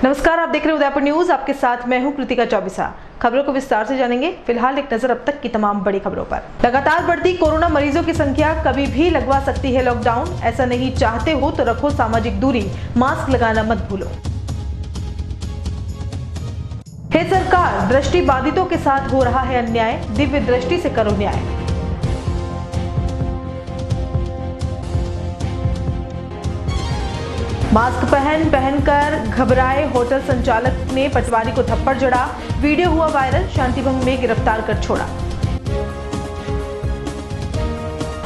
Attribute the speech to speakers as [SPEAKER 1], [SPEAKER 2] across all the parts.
[SPEAKER 1] नमस्कार, आप देख रहे हैं उदयपुर न्यूज। आपके साथ मैं हूं कृतिका चौबीसा। खबरों को विस्तार से जानेंगे। फिलहाल एक नजर अब तक की तमाम बड़ी खबरों पर। लगातार बढ़ती कोरोना मरीजों की संख्या कभी भी लगवा सकती है लॉकडाउन। ऐसा नहीं चाहते हो तो रखो सामाजिक दूरी, मास्क लगाना मत भूलो। हे सरकार, दृष्टि बाधितों के साथ हो रहा है अन्याय, दिव्य दृष्टि से करो न्याय। मास्क पहनकर घबराए होटल संचालक ने पटवारी को थप्पड़ जड़ा। वीडियो हुआ वायरल, शांतिभंग में गिरफ्तार कर छोड़ा।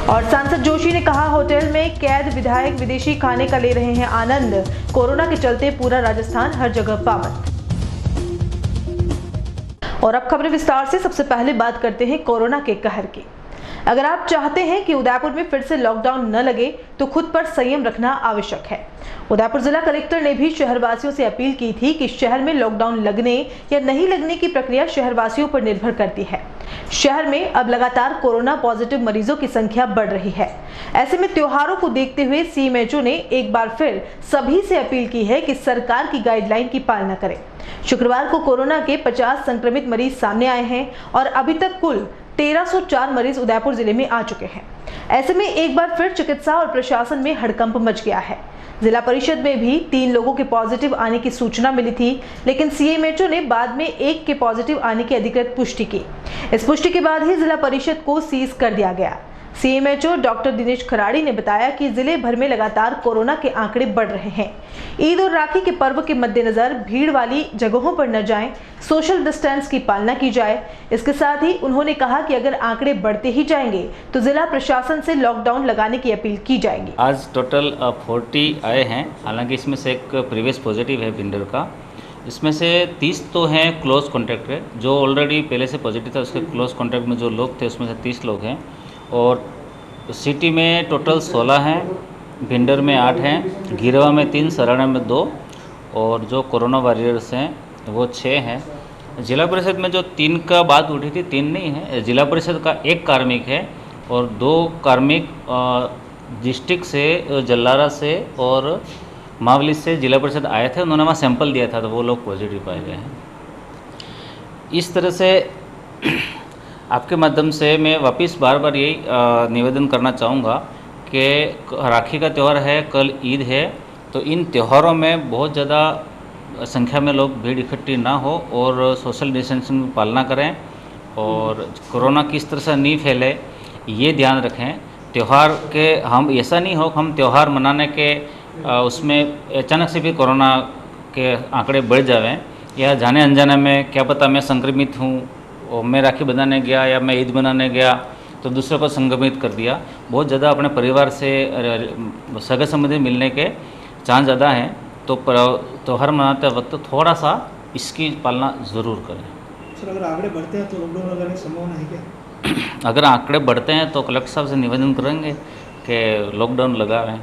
[SPEAKER 1] और सांसद जोशी ने कहा, होटल में कैद विधायक विदेशी खाने का ले रहे हैं आनंद। कोरोना के चलते पूरा राजस्थान हर जगह पाबंद। और अब खबरें विस्तार से। सबसे पहले बात करते हैं कोरोना के कहर की। अगर आप चाहते हैं कि उदयपुर में फिर से लॉकडाउन न लगे तो खुद पर संयम रखना आवश्यक है। उदयपुर जिला कलेक्टर ने भी शहरवासियों से अपील की थी कि शहर में लॉकडाउन लगने या नहीं लगने की प्रक्रिया शहरवासियों पर निर्भर करती है। शहर में अब लगातार कोरोना पॉजिटिव मरीजों की संख्या बढ़ रही है। ऐसे में त्योहारों को देखते हुए सीएमएचओ ने एक बार फिर सभी से अपील की है कि सरकार की गाइडलाइन की पालना करें। शुक्रवार को कोरोना के 50 संक्रमित मरीज सामने आए हैं और अभी तक कुल 1304 मरीज उदयपुर जिले में आ चुके हैं। ऐसे में एक बार फिर चिकित्सा और प्रशासन में हड़कंप मच गया है। जिला परिषद में भी 3 लोगों के पॉजिटिव आने की सूचना मिली थी, लेकिन सीएमएचओ ने बाद में 1 के पॉजिटिव आने की अधिकृत पुष्टि की। इस पुष्टि के बाद ही जिला परिषद को सीज कर दिया गया। सीएमएचओ डॉक्टर दिनेश खराड़ी ने बताया कि जिले भर में लगातार कोरोना के आंकड़े बढ़ रहे हैं। ईद और राखी के पर्व के मद्देनजर भीड़ वाली जगहों पर न जाएं, सोशल डिस्टेंस की पालना की जाए। इसके साथ ही उन्होंने कहा कि अगर आंकड़े बढ़ते ही जाएंगे तो जिला प्रशासन से लॉकडाउन लगाने की अपील की जाएगी।
[SPEAKER 2] आज टोटल 40 आए हैं, हालांकि इसमें से एक प्रीवियस पॉजिटिव है भिंडर का। इसमें से 30 तो हैं क्लोज कॉन्टैक्ट है, जो ऑलरेडी पहले से पॉजिटिव था उसके क्लोज कॉन्टैक्ट में जो लोग थे उसमें से 30 लोग हैं। और सिटी में टोटल 16 हैं, भिंडर में 8 हैं, घिरवा में 3, सराड़ा में 2 और जो कोरोना वॉरियर्स हैं वो 6 हैं। जिला परिषद में जो 3 का बात उठी थी, 3 नहीं है, जिला परिषद का 1 कार्मिक है और 2 कार्मिक डिस्ट्रिक्ट से, जल्लारा से और मावली से जिला परिषद आए थे। उन्होंने वहाँ सैंपल दिया था तो वो लोग पॉजिटिव पाए गए हैं। इस तरह से आपके माध्यम से मैं वापस बार बार यही निवेदन करना चाहूँगा कि राखी का त्यौहार है, कल ईद है, तो इन त्योहारों में बहुत ज़्यादा संख्या में लोग भीड़ इकट्ठी ना हो और सोशल डिस्टेंसिंग की पालना करें और कोरोना किस तरह से नहीं फैले ये ध्यान रखें। त्यौहार के हम ऐसा नहीं हो हम त्यौहार मनाने के उसमें अचानक से भी कोरोना के आंकड़े बढ़ जाएं या जाने अनजाने में क्या पता मैं संक्रमित हूँ और मैं राखी बनाने गया या मैं ईद बनाने गया तो दूसरे को संक्रमित कर दिया। बहुत ज़्यादा अपने परिवार से सगे संबंधी मिलने के चांस ज़्यादा हैं, तो त्यौहार मनाते वक्त थोड़ा सा इसकी पालना ज़रूर करें।
[SPEAKER 3] सर, अगर आंकड़े बढ़ते हैं तो लॉकडाउन लगाने की संभावना है क्या?
[SPEAKER 2] अगर आंकड़े बढ़ते हैं तो कलेक्टर साहब से निवेदन करेंगे कि लॉकडाउन लगाएं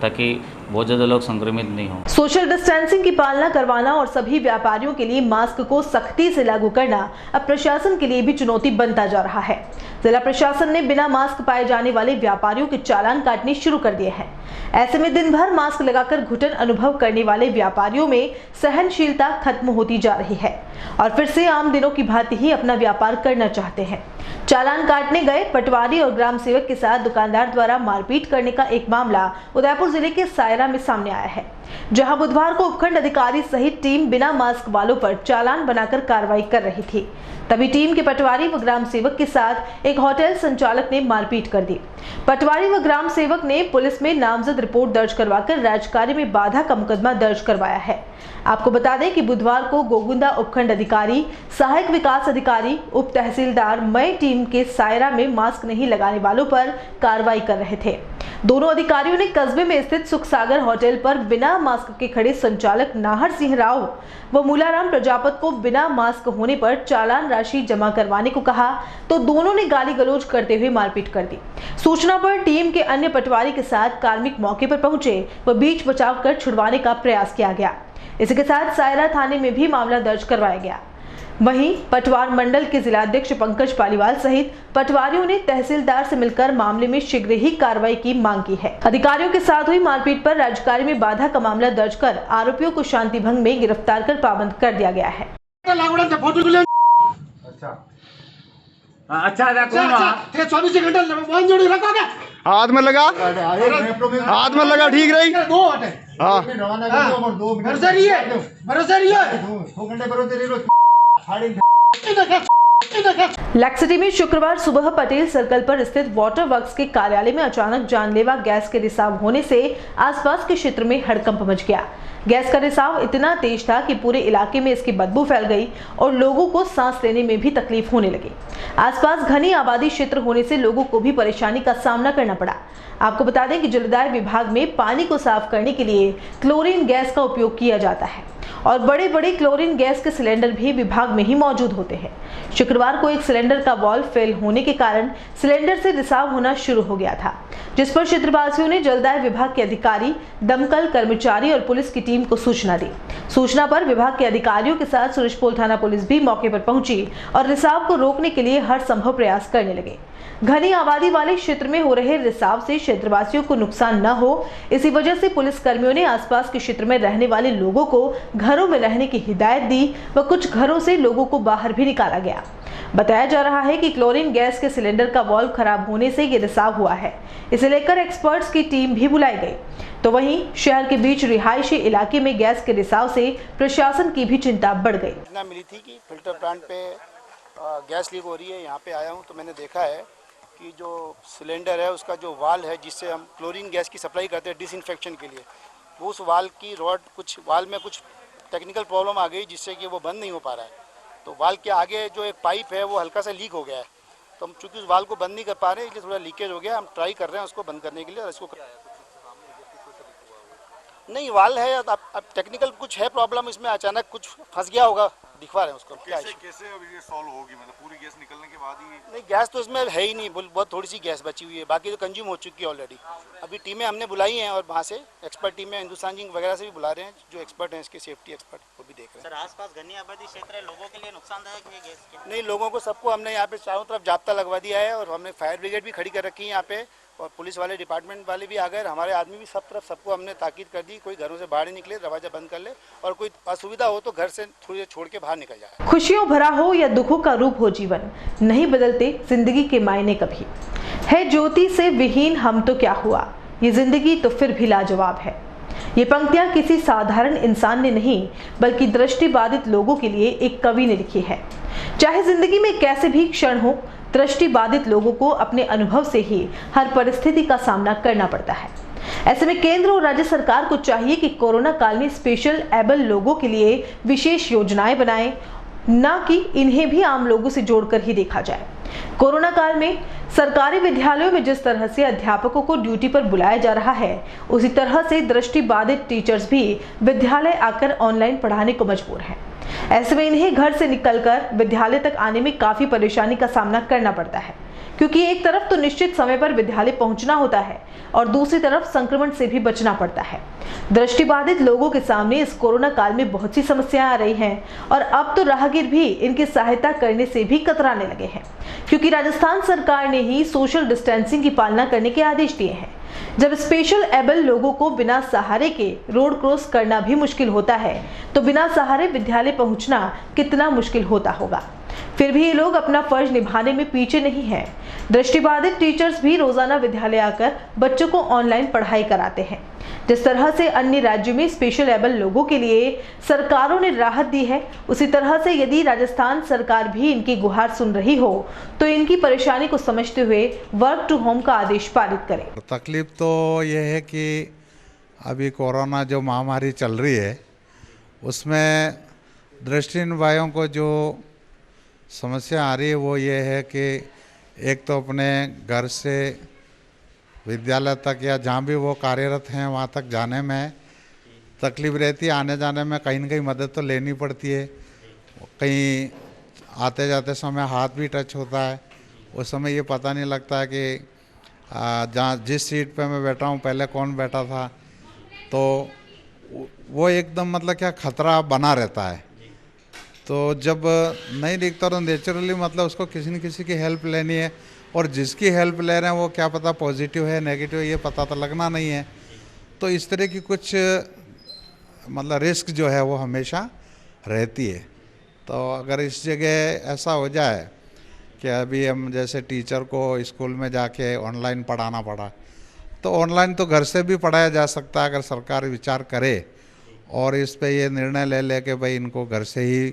[SPEAKER 2] ताकि बहुत ज़्यादा लोग संक्रमित नहीं हो।
[SPEAKER 1] सोशल डिस्टेंसिंग की पालना करवाना और सभी व्यापारियों के लिए मास्क को सख्ती से लागू करना अब प्रशासन के लिए भी चुनौती बनता जा रहा है। जिला प्रशासन ने बिना मास्क पाए जाने वाले व्यापारियों के चालान काटने शुरू कर दिए हैं। ऐसे में दिन भर मास्क लगाकर घुटन अनुभव करने वाले व्यापारियों में सहनशीलता खत्म होती जा रही है और फिर से आम दिनों की भांति ही अपना व्यापार करना चाहते हैं। चालान काटने गए पटवारी और ग्राम सेवक के साथ दुकानदार द्वारा मारपीट करने का एक मामला उदयपुर जिले के सायरा में सामने आया है, जहां बुधवार को उपखंड अधिकारी सहित टीम बिना मास्क वालों पर चालान बनाकर कार्रवाई कर रही थी। तभी टीम के पटवारी व ग्राम सेवक के साथ एक होटल संचालक ने मारपीट कर दी। पटवारी व ग्राम सेवक ने पुलिस में नामजद रिपोर्ट दर्ज करवाकर राजकार्य में बाधा का मुकदमा दर्ज करवाया है। आपको बता दें कि बुधवार को गोगुंदा उपखंड अधिकारी, सहायक विकास अधिकारी, उप तहसीलदार मई टीम के सायरा में मास्क नहीं लगाने वालों पर कार्रवाई कर रहे थे। दोनों अधिकारियों ने कस्बे में स्थित सुख सागर होटल पर बिना मास्क के खड़े संचालक नाहर सिंह राव व मूलाराम प्रजापत को बिना मास्क होने पर चालान राशि जमा करवाने को कहा तो दोनों ने गाली गलौज करते हुए मारपीट कर दी। सूचना पर टीम के अन्य पटवारी के साथ कार्मिक मौके पर पहुंचे व बीच बचाव कर छुड़वाने का प्रयास किया गया। इसके साथ सायरा थाने में भी मामला दर्ज करवाया गया। वहीं पटवार मंडल के जिलाध्यक्ष पंकज पालीवाल सहित पटवारियों ने तहसीलदार से मिलकर मामले में शीघ्र ही कार्रवाई की मांग की है। अधिकारियों के साथ हुई मारपीट पर राज्यकार्य में बाधा का मामला दर्ज कर आरोपियों को शांति भंग में गिरफ्तार कर पाबंद कर दिया गया है।
[SPEAKER 4] अच्छा
[SPEAKER 3] 24 घंटे वन जोड़ी रखोगे
[SPEAKER 4] हाथ में लगा ठीक रही हाँ
[SPEAKER 1] लैक्सिटी में शुक्रवार सुबह पटेल सर्कल पर स्थित वाटर वर्क्स के कार्यालय में अचानक जानलेवा गैस के रिसाव होने से आसपास के क्षेत्र में हड़कंप मच गया। गैस का रिसाव इतना तेज था कि पूरे इलाके में इसकी बदबू फैल गई और लोगों को सांस लेने में भी तकलीफ होने लगी। आसपास घनी आबादी क्षेत्र होने से लोगों को भी परेशानी का सामना करना पड़ा। आपको बता दें कि जलदाय विभाग में पानी को साफ करने के लिए क्लोरीन गैस का उपयोग किया जाता है और बड़े बड़े क्लोरीन गैस के सिलेंडर भी विभाग में ही मौजूद होते हैं। शुक्रवार को एक सिलेंडर का वाल्व फेल होने के कारण सिलेंडर से रिसाव होना शुरू हो गया था, जिस पर क्षेत्रवासियों ने जलदाय विभाग के अधिकारी, दमकल कर्मचारी और पुलिस की टीम को सूचना दी। सूचना पर विभाग के अधिकारियों के साथ सुरजपोल थाना पुलिस भी मौके पर पहुंची और रिसाव को रोकने के लिए हर संभव प्रयास करने लगे। घनी आबादी वाले क्षेत्र में हो रहे रिसाव से क्षेत्रवासियों को नुकसान न हो, इसी वजह से पुलिस कर्मियों ने आसपास के क्षेत्र में रहने वाले लोगों को घरों में रहने की हिदायत दी व कुछ घरों से लोगों को बाहर भी निकाला गया। बताया जा रहा है कि क्लोरीन गैस के सिलेंडर का वाल्व खराब होने से ये रिसाव हुआ है। इसे लेकर एक्सपर्ट्स की टीम भी बुलाई गई। तो वहीं शहर के बीच रिहायशी इलाके में गैस के रिसाव से प्रशासन की भी चिंता बढ़ गई।
[SPEAKER 5] इतना मिली थी कि फिल्टर प्लांट पे गैस लीक हो रही है। यहाँ पे आया हूँ तो मैंने देखा है कि जो सिलेंडर है उसका जो वाल है जिससे हम क्लोरीन गैस की सप्लाई करते हैं डिसइंफेक्शन के लिए, वो उस वाल की रॉड वाल में कुछ टेक्निकल प्रॉब्लम आ गई जिससे कि वो बंद नहीं हो पा रहा है। तो वाल के आगे जो एक पाइप है वो हल्का सा लीक हो गया है, तो हम चूँकि उस वाल को बंद नहीं कर पा रहे हैं, इसलिए थोड़ा लीकेज हो गया। हम ट्राई कर रहे हैं उसको बंद करने के लिए। इसको नहीं वाल है, अब टेक्निकल कुछ है प्रॉब्लम, इसमें अचानक कुछ फंस गया होगा, दिखवा रहे हैं उसको।
[SPEAKER 6] कैसे अब ये सॉल्व होगी? मतलब पूरी गैस निकलने के बाद ही?
[SPEAKER 5] नहीं, गैस तो इसमें है ही नहीं, बहुत थोड़ी सी गैस बची हुई है, बाकी तो कंज्यूम हो चुकी है ऑलरेडी। अभी टीमें हमने बुलाई हैं और वहाँ से एक्सपर्ट टीमें हिंदुस्तान जिंक वगैरह से भी बुला रहे हैं, जो एक्सपर्ट हैं इसके सेफ्टी एक्सपर्ट, वो भी देख रहे हैं।
[SPEAKER 7] सर आसपास घनी आबादी क्षेत्र है, लोगों के लिए नुकसानदायक है गैस के?
[SPEAKER 5] नहीं, लोगों को सबको हमने यहाँ पे चारों तरफ जाब्ता लगवा दिया है और हमने फायर ब्रिगेड भी खड़ी कर रखी है यहाँ पे, और पुलिस वाले डिपार्टमेंट वाले भी आ गए, हमारे आदमी भी सब तरफ सबको हमने ताकीद कर दी, कोई घरों से बाहर नहीं निकले, दरवाजा बंद कर ले, और कोई असुविधा हो तो घर से थोड़ी देर छोड़ के बाहर निकल जाए।
[SPEAKER 1] खुशियों भरा हो या दुखों का रूप हो जीवन, नहीं बदलते जिंदगी के मायने कभी। है ज्योति से विहीन हम तो क्या हुआ, ये जिंदगी तो फिर भी लाजवाब है। ये पंक्तियां किसी साधारण इंसान ने नहीं बल्कि दृष्टिबाधित लोगों के लिए एक कवि ने लिखी है। चाहे जिंदगी में कैसे भी क्षण हो, दृष्टिबाधित लोगों को अपने अनुभव से ही हर परिस्थिति का सामना करना पड़ता है। ऐसे में केंद्र और राज्य सरकार को चाहिए कि कोरोना काल में स्पेशल एबल लोगों के लिए विशेष योजनाएं बनाएं, न कि इन्हें भी आम लोगों से जोड़कर ही देखा जाए। कोरोना काल में सरकारी विद्यालयों में जिस तरह से अध्यापकों को ड्यूटी पर बुलाया जा रहा है, उसी तरह से दृष्टिबाधित टीचर्स भी विद्यालय आकर ऑनलाइन पढ़ाने को मजबूर हैं। ऐसे में इन्हें घर से निकलकर विद्यालय तक आने में काफी परेशानी का सामना करना पड़ता है, क्योंकि एक तरफ तो निश्चित समय पर विद्यालय पहुंचना होता है और दूसरी तरफ संक्रमण से भी बचना पड़ता है। दृष्टिबाधित लोगों के सामने इस कोरोना काल में बहुत सी समस्याएं आ रही हैं और अब तो राहगीर भी इनकी सहायता करने से भी कतराने लगे हैं, क्योंकि राजस्थान सरकार ने ही सोशल डिस्टेंसिंग की पालना करने के आदेश दिए हैं। जब स्पेशल एबल लोगों को बिना सहारे के रोड क्रॉस करना भी मुश्किल होता है, तो बिना सहारे विद्यालय पहुंचना कितना मुश्किल होता होगा। फिर भी ये लोग अपना फर्ज निभाने में पीछे नहीं हैं। दृष्टिबाधित टीचर्स भी रोजाना विद्यालय आकर बच्चों को ऑनलाइन पढ़ाई कराते हैं। जिस तरह से अन्य राज्यों में स्पेशल एबल लोगों के लिए सरकारों ने राहत दी है, उसी तरह से यदि राजस्थान सरकार भी इनकी गुहार सुन रही हो तो इनकी परेशानी को समझते हुए वर्क टू होम का आदेश पारित करे।
[SPEAKER 8] तकलीफ तो ये है कि अभी कोरोना जो महामारी चल रही है उसमें दृष्टिहीन भाइयों को जो समस्या आ रही है वो ये है कि एक तो अपने घर से विद्यालय तक या जहाँ भी वो कार्यरत हैं वहाँ तक जाने में तकलीफ रहती है, आने जाने में कहीं न कहीं मदद तो लेनी पड़ती है। कहीं आते जाते समय हाथ भी टच होता है, उस समय ये पता नहीं लगता है कि जहाँ जिस सीट पे मैं बैठा हूँ पहले कौन बैठा था, तो वो एकदम मतलब क्या खतरा बना रहता है। तो जब नहीं दिखता तो नेचुरली मतलब उसको किसी न किसी की हेल्प लेनी है, और जिसकी हेल्प ले रहे हैं वो क्या पता पॉजिटिव है नेगेटिव है ये पता तो लगना नहीं है। तो इस तरह की कुछ मतलब रिस्क जो है वो हमेशा रहती है। तो अगर इस जगह ऐसा हो जाए कि अभी हम जैसे टीचर को स्कूल में जाके ऑनलाइन पढ़ाना पड़ा, तो ऑनलाइन तो घर से भी पढ़ाया जा सकता है अगर सरकार विचार करे और इस पे ये निर्णय ले ले कि भाई इनको घर से ही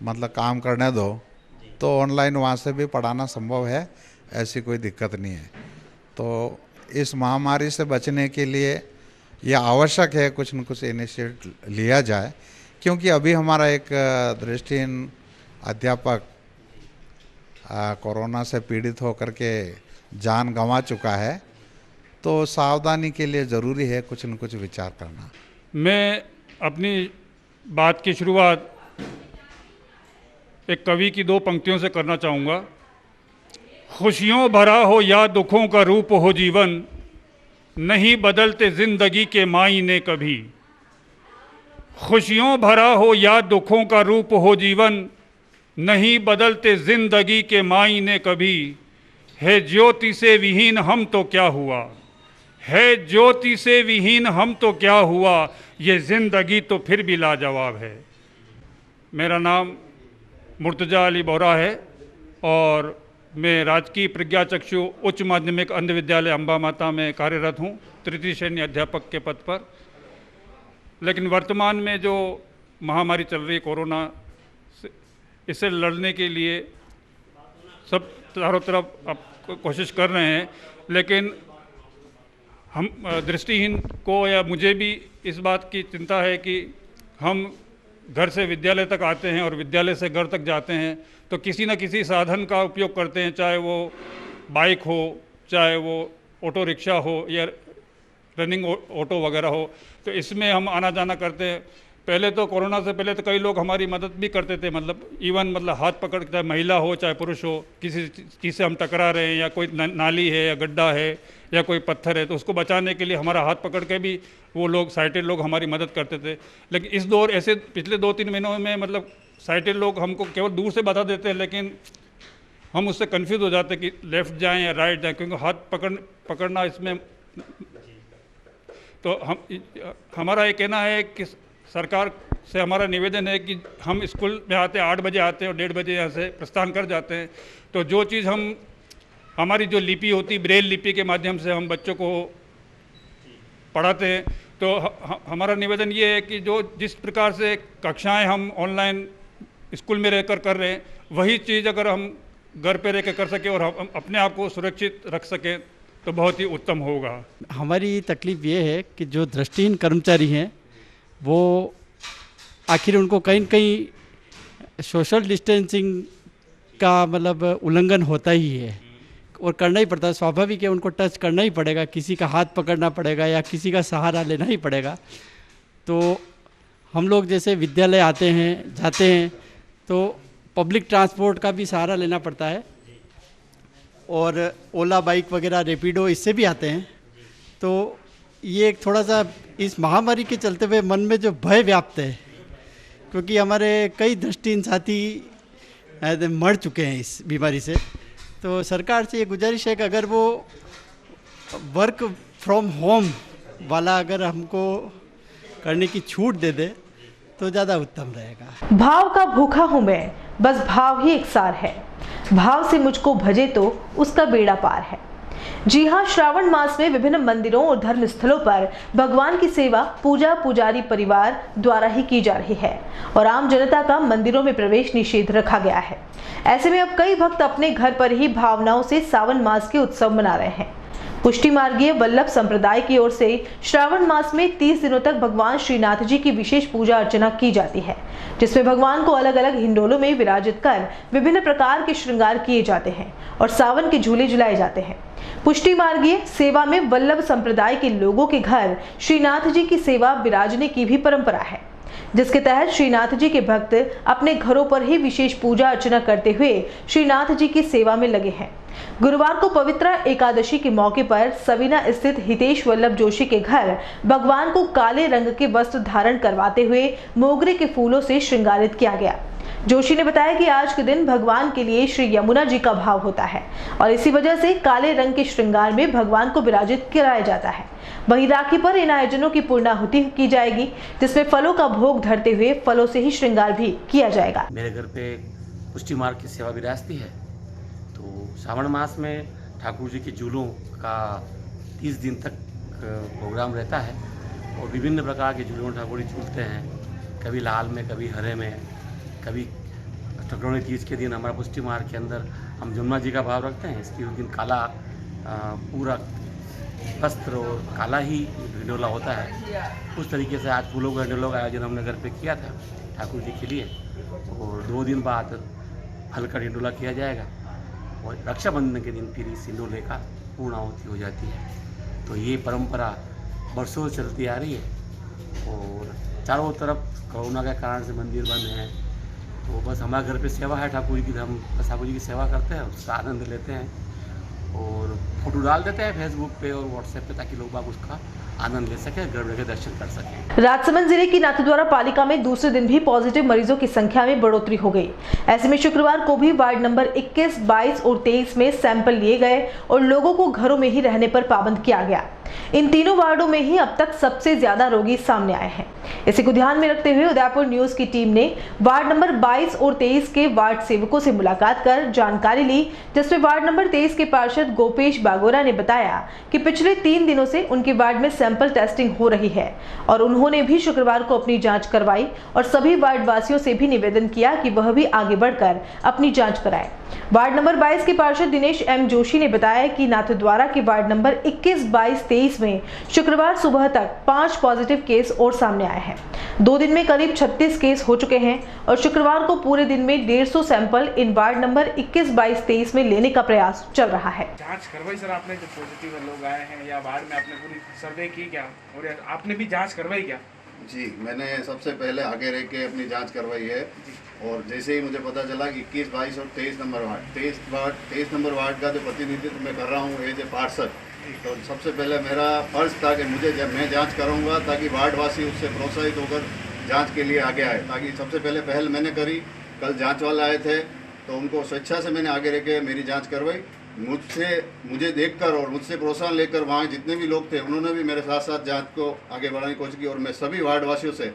[SPEAKER 8] मतलब काम करने दो, तो ऑनलाइन वहाँ से भी पढ़ाना संभव है, ऐसी कोई दिक्कत नहीं है। तो इस महामारी से बचने के लिए यह आवश्यक है कुछ न कुछ इनिशिएटिव लिया जाए, क्योंकि अभी हमारा एक दृष्टिहीन अध्यापक कोरोना से पीड़ित होकर के जान गंवा चुका है। तो सावधानी के लिए ज़रूरी है कुछ न कुछ विचार करना।
[SPEAKER 9] मैं अपनी बात की शुरुआत एक कवि की 2 पंक्तियों से करना चाहूँगा। खुशियों भरा हो या दुखों का रूप हो जीवन, नहीं बदलते ज़िंदगी के मायने कभी। खुशियों भरा हो या दुखों का रूप हो जीवन, नहीं बदलते ज़िंदगी के मायने कभी। है ज्योति से विहीन हम तो क्या हुआ, है ज्योति से विहीन हम तो क्या हुआ, ये ज़िंदगी तो फिर भी लाजवाब है। मेरा नाम मुर्तजा अली बोरा है और मैं राजकीय प्रज्ञा चक्षु उच्च माध्यमिक अंध विद्यालय अम्बा माता में कार्यरत हूँ, तृतीय श्रेणी अध्यापक के पद पर। लेकिन वर्तमान में जो महामारी चल रही कोरोना से, इससे लड़ने के लिए सब चारों तरफ अब कोशिश कर रहे हैं, लेकिन हम दृष्टिहीन को या मुझे भी इस बात की चिंता है कि हम घर से विद्यालय तक आते हैं और विद्यालय से घर तक जाते हैं तो किसी न किसी साधन का उपयोग करते हैं, चाहे वो बाइक हो, चाहे वो ऑटो रिक्शा हो या रनिंग ऑटो वगैरह हो। तो इसमें हम आना जाना करते हैं। पहले तो कोरोना से पहले तो कई लोग हमारी मदद भी करते थे, मतलब इवन मतलब हाथ पकड़, चाहे महिला हो चाहे पुरुष हो, किसी चीज़ से हम टकरा रहे हैं या कोई नाली है या गड्ढा है या कोई पत्थर है तो उसको बचाने के लिए हमारा हाथ पकड़ के भी वो लोग साइटेड लोग हमारी मदद करते थे। लेकिन इस दौर ऐसे पिछले 2-3 महीनों में मतलब साइटेड लोग हमको केवल दूर से बता देते हैं, लेकिन हम उससे कंफ्यूज हो जाते हैं कि लेफ़्ट जाएं या राइट जाएं, क्योंकि हाथ पकड़ना इसमें। तो हमारा ये कहना है कि सरकार से हमारा निवेदन है कि हम स्कूल में आते हैं 8 बजे आते हैं और 1:30 बजे यहाँ से प्रस्थान कर जाते हैं। तो जो चीज़ हमारी जो लिपि होती ब्रेल लिपि के माध्यम से हम बच्चों को पढ़ाते हैं, तो हमारा निवेदन ये है कि जो जिस प्रकार से कक्षाएं हम ऑनलाइन स्कूल में रहकर कर रहे हैं, वही चीज़ अगर हम घर पे रहकर कर सकें और हम अपने आप को सुरक्षित रख सकें तो बहुत ही उत्तम होगा।
[SPEAKER 10] हमारी तकलीफ़ ये है कि जो दृष्टिहीन कर्मचारी हैं वो आखिर उनको कहीं न कहीं सोशल डिस्टेंसिंग का मतलब उल्लंघन होता ही है और करना ही पड़ता है। स्वाभाविक है, उनको टच करना ही पड़ेगा, किसी का हाथ पकड़ना पड़ेगा या किसी का सहारा लेना ही पड़ेगा। तो हम लोग जैसे विद्यालय आते हैं जाते हैं तो पब्लिक ट्रांसपोर्ट का भी सहारा लेना पड़ता है और ओला बाइक वगैरह रैपिडो इससे भी आते हैं। तो ये एक थोड़ा सा इस महामारी के चलते हुए मन में जो भय व्याप्त है, क्योंकि हमारे कई दृष्टिहीन साथी मर चुके हैं इस बीमारी से। तो सरकार से ये गुजारिश है कि अगर वो वर्क फ्रॉम होम वाला अगर हमको करने की छूट दे दे तो ज़्यादा उत्तम रहेगा।
[SPEAKER 1] भाव का भूखा हूँ मैं, बस भाव ही एकसार है, भाव से मुझको भजे तो उसका बेड़ा पार है। जी हाँ, श्रावण मास में विभिन्न मंदिरों और धर्म स्थलों पर भगवान की सेवा पूजा पुजारी परिवार द्वारा ही की जा रही है और आम जनता का मंदिरों में प्रवेश निषेध रखा गया है। ऐसे में अब कई भक्त अपने घर पर ही भावनाओं से सावन मास के उत्सव मना रहे हैं। पुष्टि मार्गीय वल्लभ संप्रदाय की ओर से श्रावण मास में 30 दिनों तक भगवान श्रीनाथ जी की विशेष पूजा अर्चना की जाती है, जिसमें भगवान को अलग अलग हिंडोलों में विराजित कर विभिन्न प्रकार के श्रृंगार किए जाते हैं और सावन के झूले झुलाए जाते हैं। पुष्टि मार्गीय सेवा में वल्लभ संप्रदाय के लोगों के घर श्रीनाथ जी की सेवा विराजने की भी परंपरा है, जिसके तहत श्रीनाथ जी के भक्त अपने घरों पर ही विशेष पूजा अर्चना करते हुए श्रीनाथ जी की सेवा में लगे हैं। गुरुवार को पवित्र एकादशी के मौके पर सवीना स्थित हितेश वल्लभ जोशी के घर भगवान को काले रंग के वस्त्र धारण करवाते हुए मोगरे के फूलों से श्रृंगारित किया गया। जोशी ने बताया कि आज के दिन भगवान के लिए श्री यमुना जी का भाव होता है और इसी वजह से काले रंग के श्रृंगार में भगवान को विराजित कराया जाता है। वहीं राखी पर इन आयोजनों की पूर्णाहुति की जाएगी, जिसमें फलों का भोग धरते हुए फलों से ही श्रृंगार भी किया जाएगा।
[SPEAKER 11] मेरे घर पे पुष्टि मार्ग की सेवा विरासती है, तो श्रावण मास में ठाकुर जी के झूलों का 30 दिन तक प्रोग्राम रहता है और विभिन्न प्रकार के झूलों ठाकुर जी झूलते हैं, कभी लाल में, कभी हरे में, कभी ठकुरानी तीज के दिन हमारा पुष्टि मार्ग के अंदर हम जमुना जी का भाव रखते हैं। इसके उस दिन काला पूरा वस्त्र और काला ही हिंडोला होता है। उस तरीके से आज फूलों का हिंडोला का आयोजन हमने घर पे किया था ठाकुर जी के लिए और 2 दिन बाद फल का हिंडोला किया जाएगा और रक्षाबंधन के दिन फिर इस हिंडोले का पूर्णाहुति हो जाती है। तो ये परंपरा बरसों से चलती आ रही है और चारों तरफ कोरोना के कारण से मंदिर बंद हैं, तो बस हमारे घर पे सेवा है ठाकुर जी की, हम ठाकुर जी की सेवा करते हैं, उसका आनंद लेते हैं और फोटो डाल देते हैं फेसबुक पे और व्हाट्सएप पे ताकि लोग बाग उसका आनंद ले सके, घर बैठे दर्शन कर सकें।
[SPEAKER 1] राजसमंद जिले की नाथद्वारा पालिका में दूसरे दिन भी पॉजिटिव मरीजों की संख्या में बढ़ोतरी हो गई। ऐसे में शुक्रवार को भी वार्ड नंबर 21, 22 और 23 में सैंपल लिए गए और लोगों को घरों में ही रहने पर पाबंद किया गया। इन तीनों वार्डों में ही अब तक सबसे ज्यादा रोगी सामने आए हैं। इसी को ध्यान में रखते हुए उदयपुर न्यूज की टीम ने वार्ड नंबर 22 और 23 के वार्ड सेवकों से मुलाकात कर जानकारी ली, जिसमें वार्ड नंबर 23 के पार्षद गोपेश बागोरा ने बताया कि पिछले 3 दिनों से उनके वार्ड में सैंपल टेस्टिंग हो रही है और उन्होंने भी शुक्रवार को अपनी जांच करवाई और सभी वार्ड वासियों से भी निवेदन किया कि वह भी आगे बढ़कर अपनी जांच कराएं। वार्ड नंबर 22 के पार्षद दिनेश एम जोशी ने बताया कि नाथद्वारा के वार्ड नंबर 21, 22, 23 में शुक्रवार सुबह तक 5 पॉजिटिव केस और सामने आए हैं। 2 दिन में करीब 36 केस हो चुके हैं और शुक्रवार को पूरे दिन में 150 सैंपल इन वार्ड नंबर 21, 22, 23 में लेने का प्रयास चल रहा है।
[SPEAKER 12] जांच करवाई सर आपने, जो पॉजिटिव लोग आए हैं या वार्ड में आपने पूरी सर्वे की क्या और आपने भी जांच करवाई क्या?
[SPEAKER 13] जी, मैंने सबसे पहले आगे रह के अपनी जांच करवाई है और जैसे ही मुझे पता चला कि 21, 22 और 23 नंबर वार्ड का जो प्रतिनिधित्व मैं कर रहा हूँ एज ए पार्षद, तो सबसे पहले मेरा फर्ज था कि मैं जांच करूँगा ताकि वार्डवासी उससे प्रोत्साहित होकर जांच के लिए आगे आए। ताकि सबसे पहले पहल मैंने करी। कल जांच वाले आए थे तो उनको स्वेच्छा से मैंने आगे रह के मेरी जाँच करवाई। मुझे देखकर और मुझसे प्रोत्साहन लेकर वहाँ जितने भी लोग थे उन्होंने भी मेरे साथ साथ जांच को आगे बढ़ाने की कोशिश की और मैं सभी वार्डवासियों से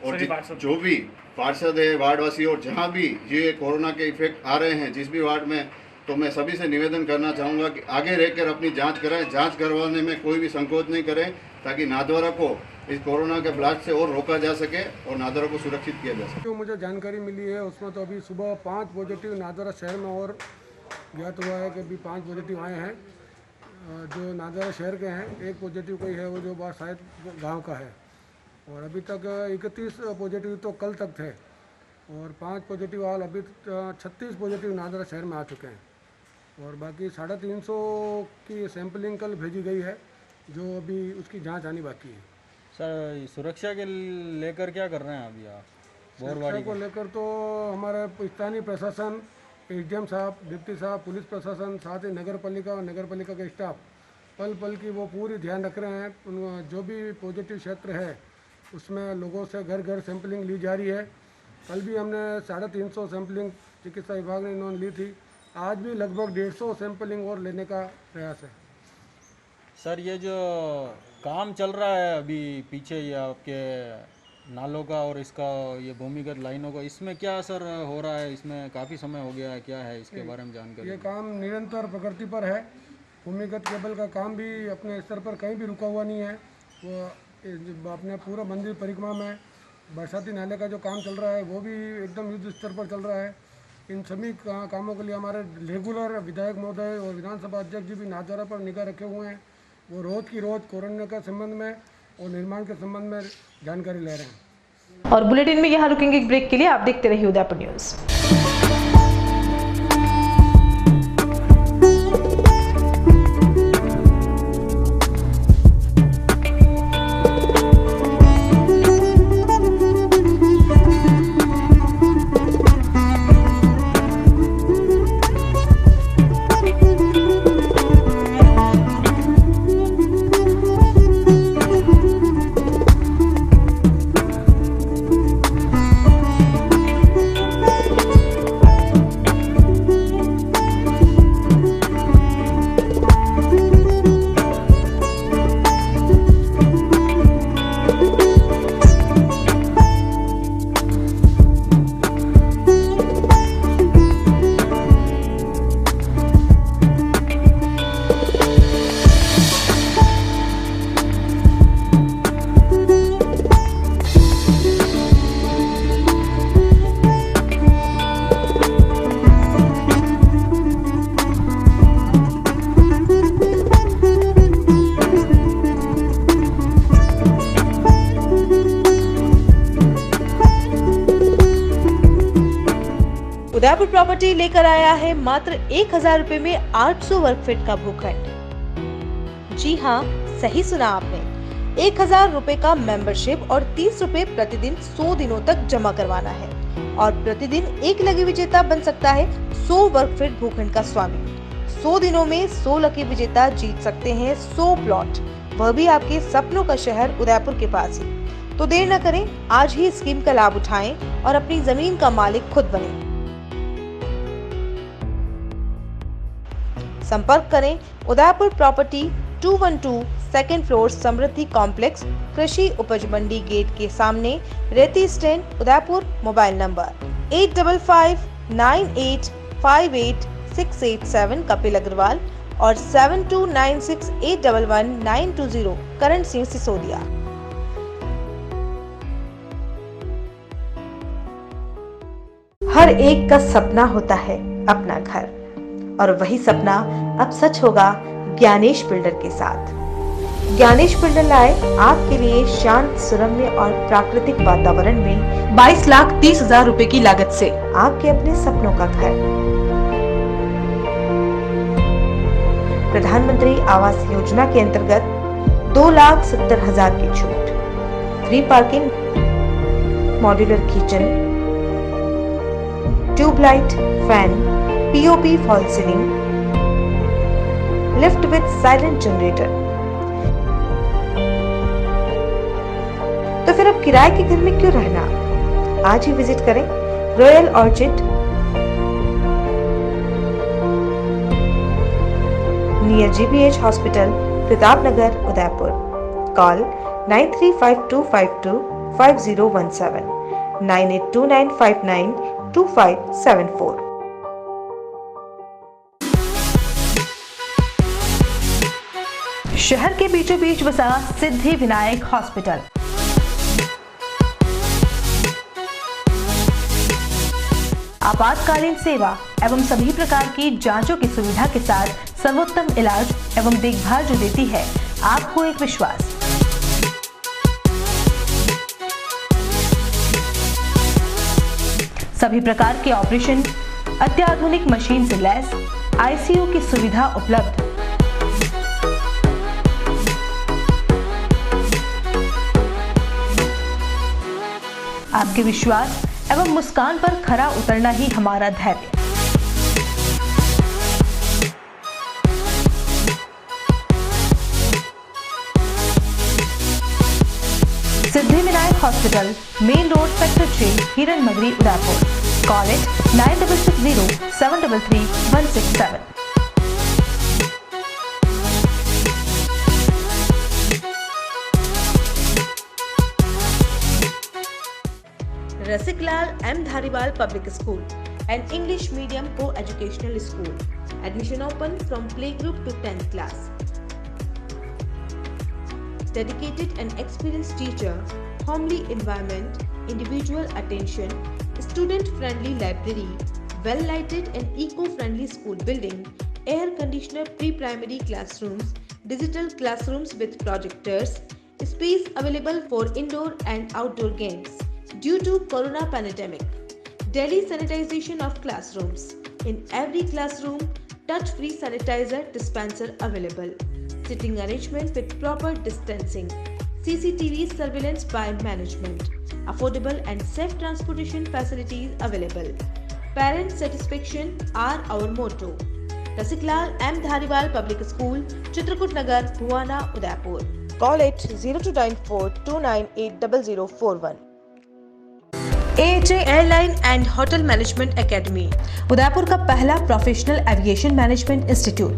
[SPEAKER 13] और जो भी पार्षद है वार्डवासी और जहाँ भी ये कोरोना के इफेक्ट आ रहे हैं जिस भी वार्ड में, तो मैं सभी से निवेदन करना चाहूँगा कि आगे रहकर अपनी जांच कराएं। जांच करवाने में कोई भी संकोच नहीं करें ताकि नाथद्वारा को इस कोरोना के ब्लास्ट से और रोका जा सके और नाथद्वारा को सुरक्षित किया जा सके।
[SPEAKER 14] जो मुझे जानकारी मिली है उसमें तो अभी सुबह 5 पॉजिटिव नाथद्वारा शहर में और ज्ञात हुआ है कि अभी 5 पॉजिटिव आए हैं जो नाथद्वारा शहर के हैं। 1 पॉजिटिव कोई है वो जो बात शायद गांव का है और अभी तक 31 पॉजिटिव तो कल तक थे और 5 पॉजिटिव हाल अभी 36 पॉजिटिव नाथद्वारा शहर में आ चुके हैं और बाकी 350 की सैंपलिंग कल भेजी गई है जो अभी उसकी जांच आनी बाकी है।
[SPEAKER 15] सर सुरक्षा के लेकर क्या कर रहे हैं अभी आप?
[SPEAKER 14] सुरक्षा को लेकर तो हमारे स्थानीय प्रशासन, एसडीएम साहब, डिप्टी साहब, पुलिस प्रशासन, साथ ही नगर पालिका के स्टाफ पल की वो पूरी ध्यान रख रहे हैं। जो भी पॉजिटिव क्षेत्र है उसमें लोगों से घर घर सैंपलिंग ली जा रही है। कल भी हमने 350 सैंपलिंग चिकित्सा विभाग ने इन्होंने ली थी। आज भी लगभग 150 सैंपलिंग और लेने का प्रयास है।
[SPEAKER 15] सर ये जो काम चल रहा है अभी पीछे ये आपके नालों का और इसका ये भूमिगत लाइनों का, इसमें क्या असर हो रहा है? इसमें काफ़ी समय हो गया है, क्या है इसके बारे में जानकारी?
[SPEAKER 14] ये काम निरंतर प्रगति पर है। भूमिगत केबल का काम भी अपने स्तर पर कहीं भी रुका हुआ नहीं है। वो अपने पूरा मंदिर परिक्रमा में बरसाती नाले का जो काम चल रहा है वो भी एकदम युद्ध स्तर पर चल रहा है। इन सभी कामों के लिए हमारे रेगुलर विधायक महोदय और विधानसभा अध्यक्ष जी भी नाथद्वारा पर निगाह रखे हुए हैं। वो रोज़ की रोज़ कोरोना के संबंध में और निर्माण के संबंध में जानकारी ले रहे हैं।
[SPEAKER 1] और बुलेटिन में यहाँ रुकेंगे एक ब्रेक के लिए। आप देखते रहिए उदयपुर न्यूज़। उदयपुर प्रॉपर्टी लेकर आया है मात्र 1000 रुपए में 800 वर्ग फीट का भूखंड। जी हाँ, सही सुना आपने, 1000 रुपए का मेंबरशिप और 30 रुपए प्रतिदिन 100 दिनों तक जमा करवाना है और प्रतिदिन एक लकी विजेता बन सकता है 100 वर्ग फीट भूखंड का स्वामी। 100 दिनों में 100 लकी विजेता जीत सकते हैं 100 प्लॉट, वह भी आपके सपनों का शहर उदयपुर के पास ही। तो देर न करें, आज ही स्कीम का लाभ उठाएं और अपनी जमीन का मालिक खुद बनें। संपर्क करें Udaipur property 212 second floor Samriddhi complex, कृषि उपज मंडी गेट के सामने, Reti stand, Udaipur. Mobile number 8598586687 Kapil Agrawal और 7296811920 करण सिंह सिसोदिया। हर एक का सपना होता है अपना घर, और वही सपना अब सच होगा ज्ञानेश बिल्डर के साथ। ज्ञानेश बिल्डर लाए आपके लिए शांत, सुरम्य और प्राकृतिक वातावरण में 22,30,000 रुपए की लागत से आपके अपने सपनों का घर। प्रधानमंत्री आवास योजना के अंतर्गत 2,70,000 की छूट, free parking, modular kitchen, tubelight, fan, POP false ceiling, lift with silent generator. तो फिर अब किराए के घर में क्यों रहना? आज ही विजिट करें royal orchid, near GBH hospital, Pratapnagar, Udaipur. Call 9352525017, 9829592574। शहर के बीचों बीच बसा सिद्धि विनायक हॉस्पिटल। आपातकालीन सेवा एवं सभी प्रकार की जांचों की सुविधा के साथ सर्वोत्तम इलाज एवं देखभाल जो देती है आपको एक विश्वास। सभी प्रकार के ऑपरेशन, अत्याधुनिक मशीन से लैस आईसीयू की सुविधा उपलब्ध। आपके विश्वास एवं मुस्कान पर खरा उतरना ही हमारा धैर्य। Siddhi Vinayak hospital, main road, sector 6, Hiran Magri, Udaipur. Call it 9660733167। Rasiklal M. Dhariwal Public School, an English medium co-educational school. Admission open from playgroup to 10th class. Dedicated and experienced teacher, homely environment, individual attention, student-friendly library, well-lighted and eco-friendly school building, air conditioner pre-primary classrooms, digital classrooms with projectors, space available for indoor and outdoor games. Due to Corona pandemic, daily sanitization of classrooms. In every classroom, touch-free sanitizer dispenser available. Sitting arrangement with proper distancing. CCTV surveillance by management. Affordable and safe transportation facilities available. Parent satisfaction are our motto. Rasiklal M. Dhariwal Public School, Chitrakoot Nagar, Bhuwana, Udaipur. Call it 0294298041. AHA airline and hotel management academy, Udaipur का पहला professional aviation management institute.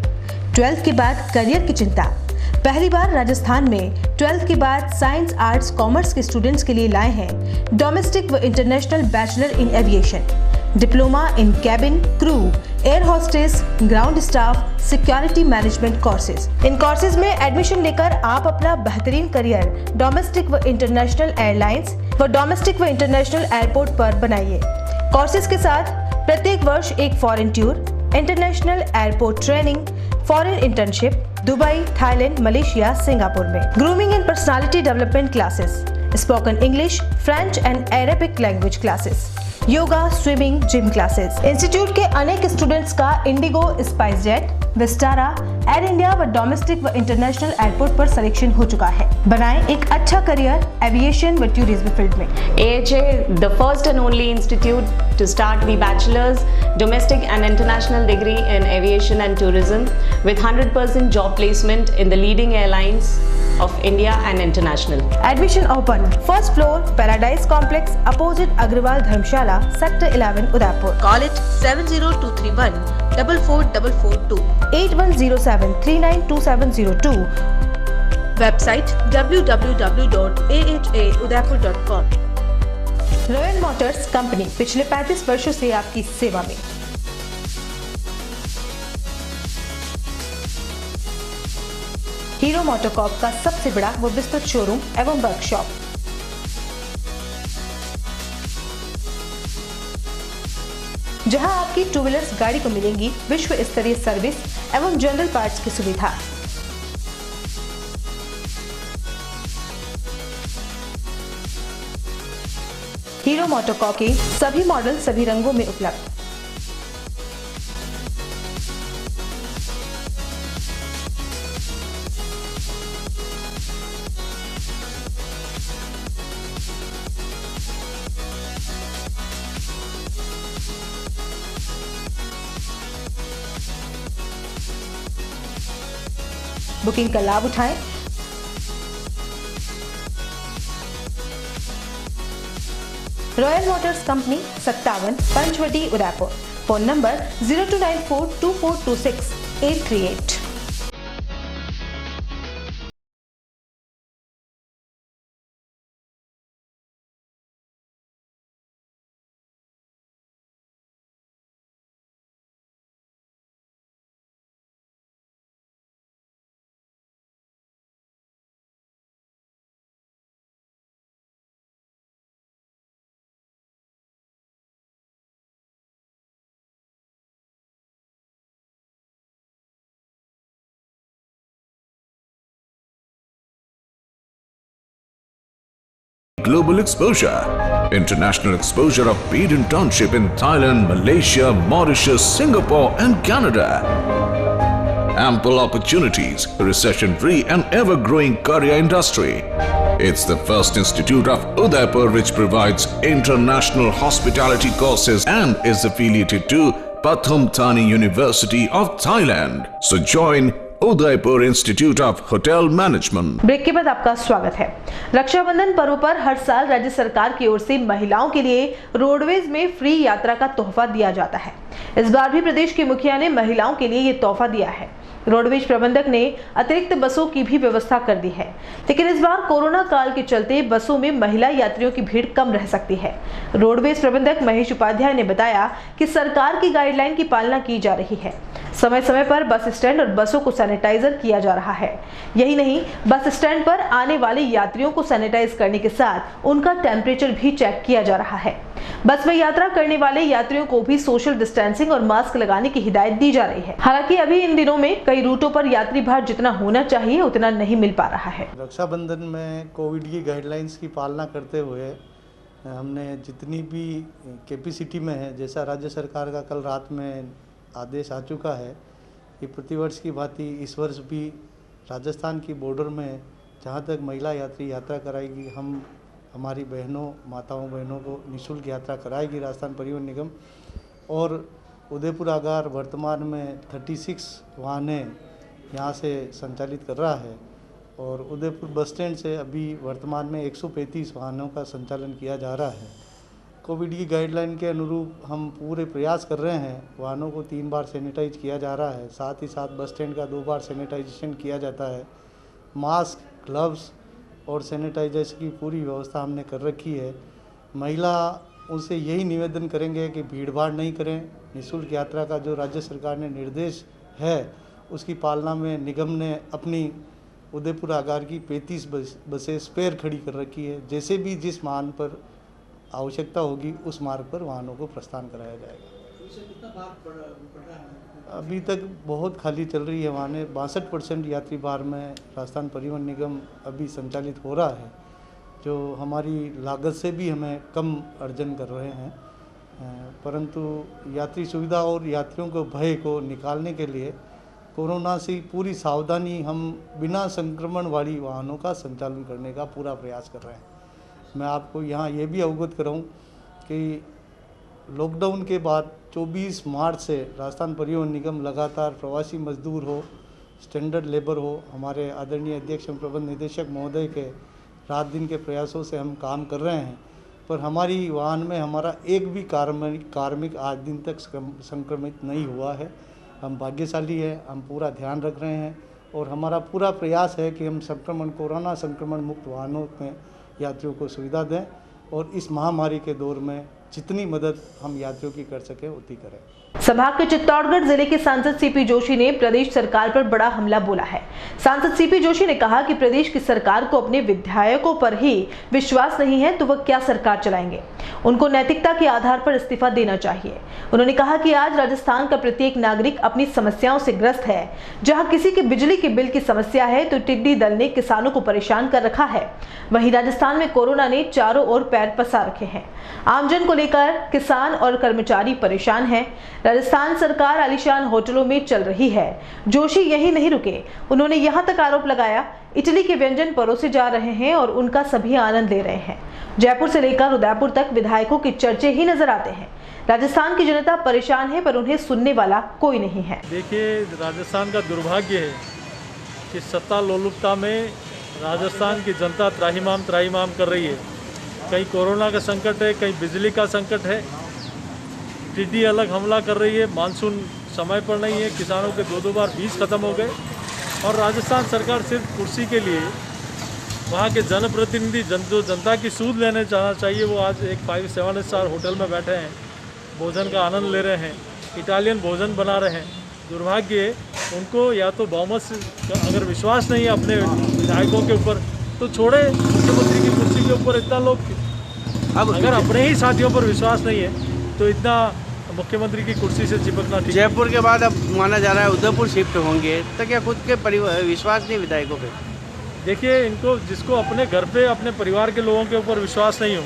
[SPEAKER 1] 12th के बाद career की चिंता, पहली बार राजस्थान में 12th के बाद साइंस, आर्ट्स, कॉमर्स के स्टूडेंट्स के लिए लाए हैं डोमेस्टिक व international bachelor in aviation, diploma in cabin crew, air hostess, ground staff, security management courses. इन कोर्सेज में एडमिशन लेकर आप अपना बेहतरीन करियर डोमेस्टिक व इंटरनेशनल एयरलाइंस व डोमेस्टिक व इंटरनेशनल एयरपोर्ट पर बनाइए। कोर्सेज के साथ प्रत्येक वर्ष एक foreign tour, international airport training, foreign internship Dubai, Thailand, Malaysia, Singapore में। Grooming and personality development classes, spoken English, French and Arabic language classes. Yoga, swimming, gym classes. Institute के अनेक स्टूडेंट्स का इंडिगो, स्पाइस जेट, विस्टारा, एयर इंडिया व डोमेस्टिक व international airport पर selection हो चुका है। बनाएं एक अच्छा करियर एविएशन व टूरिज्म फील्ड में।
[SPEAKER 16] AHA, the first and only institute to start the bachelor's, domestic and international degree in aviation and tourism with 100% job placement in the leading airlines of India and international.
[SPEAKER 1] Admission open. First floor, Paradise Complex, opposite Agrawal Dharmshala, Sector 11, Udaipur. Call it 70231 44442 8107 392702. Website www.ahaudaipur.com. Royal motors company पिछले 35 वर्षों से आपकी सेवा में। Hero MotoCorp का सबसे बड़ा व विस्तृत शोरूम एवं वर्कशॉप। जहां आपकी टू व्हीलर्स गाड़ी को मिलेंगी विश्व स्तरीय सर्विस एवं जनरल पार्ट्स की सुविधा। हीरो मोटोकॉर्प के सभी मॉडल सभी रंगों में उपलब्ध। बुकिंग का लाभ उठाएं। Royal motors company 57 Panchvati Udaipur. Phone number 02942426 838।
[SPEAKER 17] Global exposure, international exposure of Peden Township in Thailand, Malaysia, Mauritius, Singapore and Canada. Ample opportunities, recession-free and ever-growing career industry. It's the first institute of Udaipur which provides international hospitality courses and is affiliated to Pathum Thani University of Thailand. So join Udaipur institute of hotel management.
[SPEAKER 1] Break के बाद आपका स्वागत है। रक्षाबंधन पर्व पर हर साल राज्य सरकार की ओर से महिलाओं के लिए रोडवेज में फ्री यात्रा का तोहफा दिया जाता है। इस बार भी प्रदेश के मुखिया ने महिलाओं के लिए ये तोहफा दिया है। रोडवेज प्रबंधक ने अतिरिक्त बसों की भी व्यवस्था कर दी है, लेकिन इस बार कोरोना काल के चलते बसों में महिला यात्रियों की भीड़ कम रह सकती है। रोडवेज प्रबंधक महेश उपाध्याय ने बताया कि सरकार की गाइडलाइन की पालना की जा रही है। समय समय पर बस स्टैंड और बसों को सैनिटाइजर किया जा रहा है। यही नहीं, बस स्टैंड पर आने वाले यात्रियों को सैनिटाइज करने के साथ उनका टेम्परेचर भी चेक किया जा रहा है। बस में यात्रा करने वाले यात्रियों को भी सोशल डिस्टेंसिंग और मास्क लगाने की हिदायत दी जा रही है। हालांकि अभी इन दिनों में कई रूटों पर यात्री भार जितना होना चाहिए उतना नहीं मिल पा रहा है।
[SPEAKER 18] रक्षाबंधन में कोविड की गाइडलाइंस की पालना करते हुए हमने जितनी भी कैपेसिटी में है, जैसा राज्य सरकार का कल रात में आदेश आ चुका है कि प्रतिवर्ष की भांति इस वर्ष भी राजस्थान की बॉर्डर में जहाँ तक महिला यात्री यात्रा कराएगी, हम हमारी माताओं बहनों को निःशुल्क यात्रा कराएगी राजस्थान परिवहन निगम। और उदयपुर आगार वर्तमान में 36 वाहनें यहाँ से संचालित कर रहा है और उदयपुर बस स्टैंड से अभी वर्तमान में 135 वाहनों का संचालन किया जा रहा है। कोविड की गाइडलाइन के अनुरूप हम पूरे प्रयास कर रहे हैं। वाहनों को 3 बार सैनिटाइज किया जा रहा है, साथ ही साथ बस स्टैंड का 2 बार सैनिटाइजेशन किया जाता है। मास्क, ग्लव्स और सैनिटाइजेशन की पूरी व्यवस्था हमने कर रखी है। महिला उनसे यही निवेदन करेंगे कि भीड़भाड़ नहीं करें। निःशुल्क यात्रा का जो राज्य सरकार ने निर्देश है उसकी पालना में निगम ने अपनी उदयपुर आगार की 35 बसें स्पेयर खड़ी कर रखी है। जैसे भी जिस मार्ग पर आवश्यकता होगी उस मार्ग पर वाहनों को प्रस्थान कराया जाएगा। अभी तक बहुत खाली चल रही है वाहनें। 62% यात्री भार में राजस्थान परिवहन निगम अभी संचालित हो रहा है, जो हमारी लागत से भी हमें कम अर्जन कर रहे हैं। परंतु यात्री सुविधा और यात्रियों को भय को निकालने के लिए कोरोना से पूरी सावधानी हम बिना संक्रमण वाली वाहनों का संचालन करने का पूरा प्रयास कर रहे हैं। मैं आपको यहाँ ये भी अवगत कराऊँ कि लॉकडाउन के बाद 24 मार्च से राजस्थान परिवहन निगम लगातार प्रवासी मजदूर हो, स्टैंडर्ड लेबर हो, हमारे आदरणीय अध्यक्ष एवं प्रबंध निदेशक महोदय के रात दिन के प्रयासों से हम काम कर रहे हैं, पर हमारी वाहन में हमारा एक भी कार्मिक आज दिन तक संक्रमित नहीं हुआ है। हम भाग्यशाली है, हम पूरा ध्यान रख रहे हैं और हमारा पूरा प्रयास है कि हम कोरोना संक्रमण मुक्त वाहनों में यात्रियों को सुविधा दें और इस महामारी के दौर में जितनी मदद हम यात्रियों की कर सके उतनी करें।
[SPEAKER 1] सभा के चित्तौड़गढ़ जिले के सांसद सीपी जोशी ने प्रदेश सरकार पर बड़ा हमला बोला है। सांसद सीपी जोशी ने कहा कि प्रदेश की सरकार को अपने विधायकों पर ही विश्वास नहीं है तो वह क्या सरकार चलाएंगे। उनको नैतिकता के आधार पर इस्तीफा देना चाहिए। उन्होंने कहा कि आज राजस्थान का प्रत्येक नागरिक अपनी समस्याओं से ग्रस्त है। जहां किसी के बिजली के बिल की समस्या है तो टिड्डी दल ने किसानों को परेशान कर रखा है, वहीं राजस्थान में कोरोना ने चारों ओर पैर पसार रखे हैं। आमजन को लेकर किसान और कर्मचारी परेशान हैं। राजस्थान सरकार आलीशान होटलों में चल रही है। जोशी यही नहीं रुके, उन्होंने यहां तक आरोप लगाया इटली के व्यंजन परोसे जा रहे हैं और उनका सभी आनंद ले रहे हैं। जयपुर से लेकर उदयपुर तक विधायकों के चर्चे ही नजर आते हैं। राजस्थान की जनता परेशान है पर उन्हें सुनने वाला कोई नहीं है।
[SPEAKER 19] देखिए, राजस्थान का दुर्भाग्य है कि सत्ता लोलुपता में राजस्थान की जनता त्राहिमाम कर रही है। कहीं कोरोना का संकट है, कहीं बिजली का संकट है, टिड्डी अलग हमला कर रही है, मानसून समय पर नहीं है, किसानों के दो बार बीज खत्म हो गए और राजस्थान सरकार सिर्फ कुर्सी के लिए वहाँ के जनप्रतिनिधि जो जनता की सूद लेने जाना चाहिए वो आज एक 5-7 स्टार होटल में बैठे हैं, भोजन का आनंद ले रहे हैं, इटालियन भोजन बना रहे हैं। दुर्भाग्य है, उनको या तो बहुमत से अगर विश्वास नहीं है अपने विधायकों के ऊपर तो छोड़े मुख्यमंत्री की कुर्सी के ऊपर इतना लोग। अब अगर अपने ही साथियों पर विश्वास नहीं है तो इतना मुख्यमंत्री की कुर्सी से चिपकना ठीक।
[SPEAKER 20] जयपुर के बाद अब माना जा रहा है उदयपुर शिफ्ट होंगे, तो क्या खुद के विश्वास नहीं विधायकों पे?
[SPEAKER 19] देखिए, इनको जिसको अपने घर पे अपने परिवार के लोगों के ऊपर विश्वास नहीं हो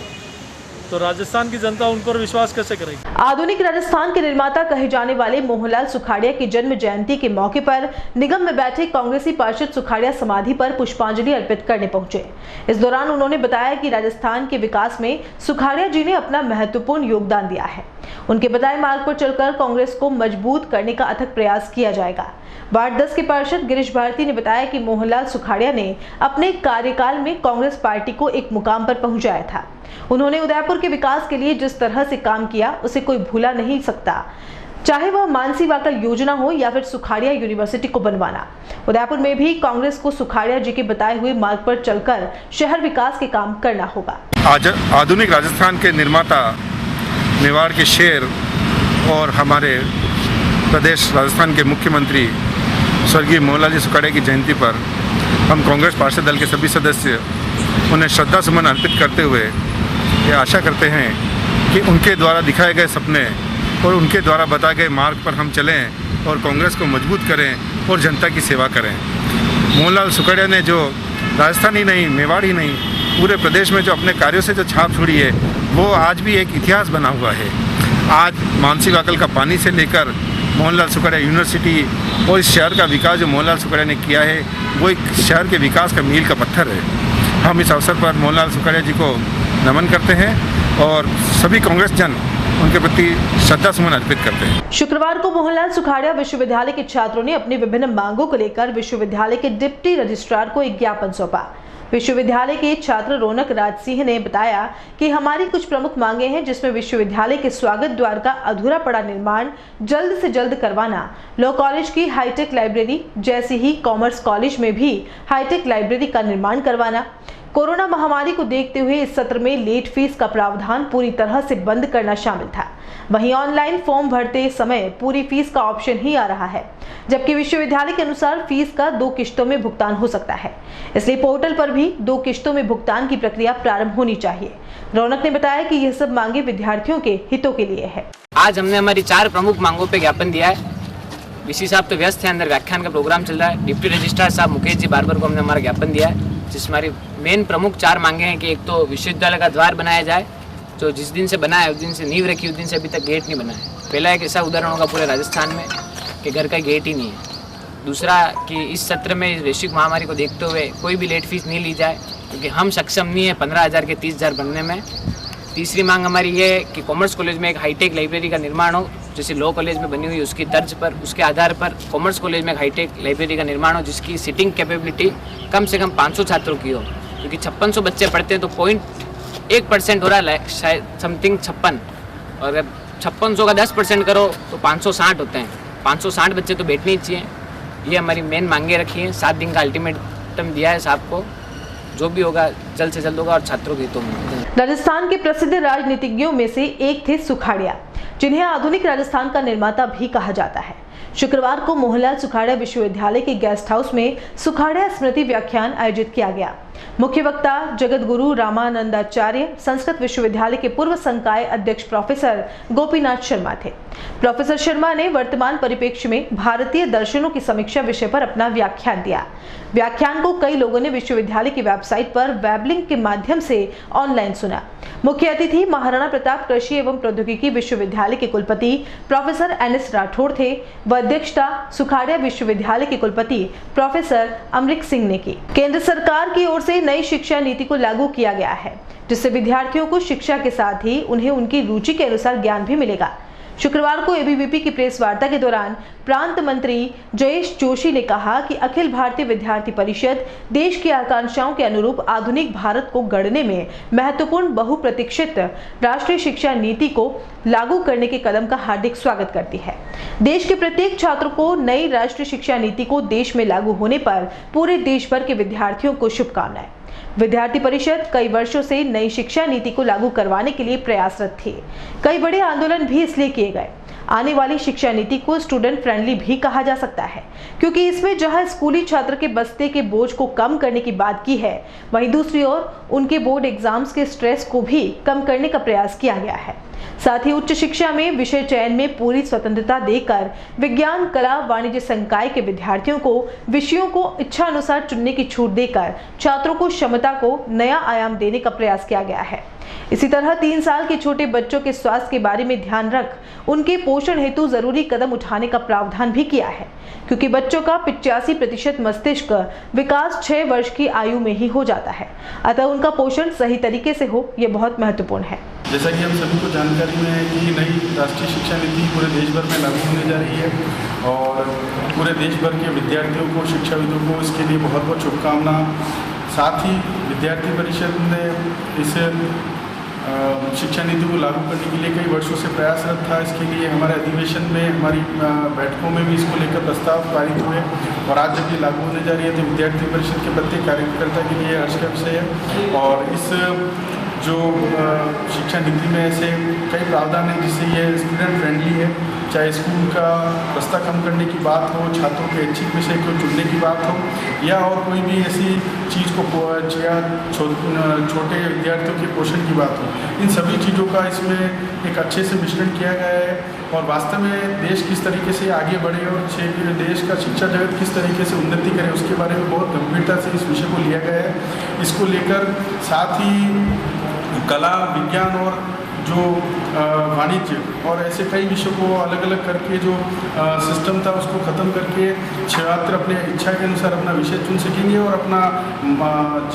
[SPEAKER 19] तो राजस्थान की जनता उन पर विश्वास कैसे करेगी।
[SPEAKER 1] आधुनिक राजस्थान के निर्माता कहे जाने वाले मोहनलाल सुखाड़िया की जन्म जयंती के मौके पर निगम में बैठे कांग्रेसी पार्षद सुखाड़िया समाधि पर पुष्पांजलि अर्पित करने पहुंचे। इस दौरान उन्होंने बताया कि राजस्थान के विकास में सुखाड़िया जी ने अपना महत्वपूर्ण योगदान दिया है। उनके बताए मार्ग पर चलकर कांग्रेस को मजबूत करने का अथक प्रयास किया जाएगा। वार्ड 10 के पार्षद गिरीश भारती ने बताया कि मोहनलाल सुखाड़िया ने अपने कार्यकाल में कांग्रेस पार्टी को एक मुकाम पर पहुंचाया था। उन्होंने उदयपुर के विकास के लिए जिस तरह से काम किया उसे कोई भूला नहीं सकता, चाहे वह मानसी वाकल योजना हो या फिर सुखाड़िया यूनिवर्सिटी को बनवाना। उदयपुर में भी कांग्रेस को सुखाड़िया जी के बताए हुए मार्ग पर चलकर शहर विकास के काम करना होगा।
[SPEAKER 21] आधुनिक राजस्थान के निर्माता, मेवाड़ के शेर और हमारे प्रदेश राजस्थान के मुख्यमंत्री स्वर्गीय मोहनलाल जी सुखाड़िया की जयंती पर हम कांग्रेस पार्षद दल के सभी सदस्य उन्हें श्रद्धा सुमन अर्पित करते हुए ये आशा करते हैं कि उनके द्वारा दिखाए गए सपने और उनके द्वारा बताए गए मार्ग पर हम चलें और कांग्रेस को मजबूत करें और जनता की सेवा करें। मोहनलाल सुखाड़िया ने जो राजस्थान ही नहीं, मेवाड़ ही नहीं, पूरे प्रदेश में जो अपने कार्यों से जो छाप छोड़ी है वो आज भी एक इतिहास बना हुआ है। आज मानसी वाकल का पानी से लेकर मोहनलाल सुखाड़िया यूनिवर्सिटी और इस शहर का विकास जो मोहनलाल सुखाड़िया ने किया है वो एक शहर के विकास का मील का पत्थर है। हम इस अवसर पर मोहनलाल सुखाड़िया जी को नमन करते हैं और सभी कांग्रेस जन उनके प्रति श्रद्धा सुमन अर्पित करते हैं।
[SPEAKER 1] शुक्रवार को मोहनलाल सुखाड़िया विश्वविद्यालय के छात्रों ने अपनी विभिन्न मांगों को लेकर विश्वविद्यालय के डिप्टी रजिस्ट्रार को एक ज्ञापन सौंपा। विश्वविद्यालय के छात्र रौनक राज सिंह ने बताया कि हमारी कुछ प्रमुख मांगे हैं, जिसमें विश्वविद्यालय के स्वागत द्वार का अधूरा पड़ा निर्माण जल्द से जल्द करवाना, लॉ कॉलेज की हाईटेक लाइब्रेरी जैसे ही कॉमर्स कॉलेज में भी हाईटेक लाइब्रेरी का निर्माण करवाना, कोरोना महामारी को देखते हुए इस सत्र में लेट फीस का प्रावधान पूरी तरह से बंद करना शामिल था। वहीं ऑनलाइन फॉर्म भरते समय पूरी फीस का ऑप्शन ही आ रहा है, जबकि विश्वविद्यालय के अनुसार फीस का 2 किश्तों में भुगतान हो सकता है। इसलिए पोर्टल पर भी 2 किश्तों में भुगतान की प्रक्रिया प्रारंभ होनी चाहिए। रौनक ने बताया कि यह सब मांगे विद्यार्थियों के हितों के लिए है।
[SPEAKER 22] आज हमने हमारी 4 प्रमुख मांगों पे ज्ञापन दिया है। वीसी साहब तो व्यस्त है, अंदर व्याख्यान का प्रोग्राम चल रहा है। डिप्टी रजिस्ट्रार साहब मुकेश जी बारबर को हमने हमारा ज्ञापन दिया है, जिसमें हमारी मेन प्रमुख 4 मांगे हैं कि एक तो विश्वविद्यालय का द्वार बनाया जाए, जो जिस दिन से बना है उस दिन से नींव रखी, उस दिन से अभी तक गेट नहीं बना है। पहला एक ऐसा उदाहरण होगा पूरे राजस्थान में कि घर का गेट ही नहीं है। दूसरा कि इस सत्र में वैश्विक महामारी को देखते हुए कोई भी लेट फीस नहीं ली जाए, क्योंकि हम सक्षम नहीं है 15,000 के 30,000 बनने में। तीसरी मांग हमारी ये है कि कॉमर्स कॉलेज में एक हाईटेक लाइब्रेरी का निर्माण हो, जैसे लॉ कॉलेज में बनी हुई उसकी तर्ज पर, उसके आधार पर कॉमर्स कॉलेज में एक हाईटेक लाइब्रेरी का निर्माण हो, जिसकी सीटिंग कैपेबिलिटी कम से कम 500 छात्रों की हो, क्योंकि 5600 बच्चे पढ़ते हैं तो 0.1% हो रहा है, शायद समथिंग 56, और अगर 5600 का 10% करो तो 560 होते हैं। 560 बच्चे तो बैठने ही चाहिए। ये हमारी मेन मांगे रखी हैं। 7 दिन का अल्टीमेटम दिया है साहब को, जो भी होगा जल्द से जल्द होगा और छात्रों के हितों में।
[SPEAKER 1] राजस्थान के प्रसिद्ध राजनीतिज्ञों में से एक थे सुखाड़िया, जिन्हें आधुनिक राजस्थान का निर्माता भी कहा जाता है। शुक्रवार को मोहनलाल सुखाड़िया विश्वविद्यालय के गेस्ट हाउस में सुखाड़िया स्मृति व्याख्यान आयोजित किया गया। मुख्य वक्ता जगत गुरु रामानंदाचार्य संस्कृत विश्वविद्यालय के पूर्व संकाय अध्यक्ष प्रोफेसर गोपीनाथ शर्मा थे। प्रोफेसर शर्मा ने वर्तमान परिप्रेक्ष्य में भारतीय दर्शनों की समीक्षा विषय पर अपना व्याख्यान दिया। व्याख्यान को कई लोगों ने विश्वविद्यालय की वेबसाइट पर वेब लिंक के माध्यम से ऑनलाइन सुना। मुख्य अतिथि महाराणा प्रताप कृषि एवं प्रौद्योगिकी विश्वविद्यालय के कुलपति प्रोफेसर NS राठौड़ थे व अध्यक्षता सुखाड़िया विश्वविद्यालय के कुलपति प्रोफेसर अमृत सिंह ने की। केंद्र सरकार की ओर से नई शिक्षा नीति को लागू किया गया है, जिससे विद्यार्थियों को शिक्षा के साथ ही उन्हें उनकी रुचि के अनुसार ज्ञान भी मिलेगा। शुक्रवार को ABVP की प्रेस वार्ता के दौरान प्रांत मंत्री जयेश जोशी ने कहा कि अखिल भारतीय विद्यार्थी परिषद देश की आकांक्षाओं के अनुरूप आधुनिक भारत को गढ़ने में महत्वपूर्ण बहुप्रतीक्षित राष्ट्रीय शिक्षा नीति को लागू करने के कदम का हार्दिक स्वागत करती है। देश के प्रत्येक छात्र को नई राष्ट्रीय शिक्षा नीति को देश में लागू होने पर पूरे देश भर के विद्यार्थियों को शुभकामनाएं। विद्यार्थी परिषद कई वर्षों से नई शिक्षा नीति को लागू करवाने के लिए प्रयासरत थी। कई बड़े आंदोलन भी इसलिए किए गए। आने वाली शिक्षा नीति को स्टूडेंट फ्रेंडली भी कहा जा सकता है, क्योंकि इसमें जहां स्कूली छात्र के बस्ते के बोझ को कम करने की बात की है, वहीं दूसरी ओर उनके बोर्ड एग्जाम्स के स्ट्रेस को भी कम करने का प्रयास किया गया है। साथ ही उच्च शिक्षा में विषय चयन में पूरी स्वतंत्रता देकर विज्ञान, कला, वाणिज्य संकाय के विद्यार्थियों को विषयों को इच्छा अनुसार चुनने की छूट देकर छात्रों को क्षमता को नया आयाम देने का प्रयास किया गया है। इसी तरह 3 साल के छोटे बच्चों के स्वास्थ्य के बारे में ध्यान रख उनके पोषण हेतु जरूरी कदम उठाने का प्रावधान भी किया है, क्योंकि बच्चों का 85% मस्तिष्क विकास 6 वर्ष की आयु में ही हो जाता है। अतः उनका पोषण सही तरीके से हो, यह बहुत महत्वपूर्ण है।
[SPEAKER 2] जैसा कि हम सभी को जानकारी में है कि नई राष्ट्रीय शिक्षा नीति पूरे देश भर में लागू होने जा रही है और पूरे देश भर के विद्यार्थियों को, शिक्षाविदों को इसके लिए बहुत बहुत शुभकामना। साथ ही विद्यार्थी परिषद ने इस शिक्षा नीति को लागू करने के लिए कई वर्षों से प्रयासरत था। इसके लिए हमारे अधिवेशन में, हमारी बैठकों में भी इसको लेकर प्रस्ताव पारित हुए और आज जब ये लागू होने जा रही है तो विद्यार्थी परिषद के प्रत्येक कार्यकर्ता के लिए हर्ष का विषय है। और इस जो शिक्षा नीति में ऐसे कई प्रावधान हैं जिससे ये स्टूडेंट फ्रेंडली है, चाहे स्कूल का बस्ता कम करने की बात हो, छात्रों के ऐच्छिक विषय को चुनने की बात हो, या और कोई भी ऐसी चीज़ को या छोटे विद्यार्थियों के पोषण की बात हो, इन सभी चीज़ों का इसमें एक अच्छे से मिश्रण किया गया है। और वास्तव में देश किस तरीके से आगे बढ़े और देश का शिक्षा जगत किस तरीके से उन्नति करे, उसके बारे में बहुत गंभीरता से इस विषय को लिया गया है। इसको लेकर साथ ही कला, विज्ञान और जो वाणिज्य और ऐसे कई विषयों को अलग अलग करके जो सिस्टम था उसको ख़त्म करके छात्र अपने इच्छा के अनुसार अपना विषय चुन सकेंगे और अपना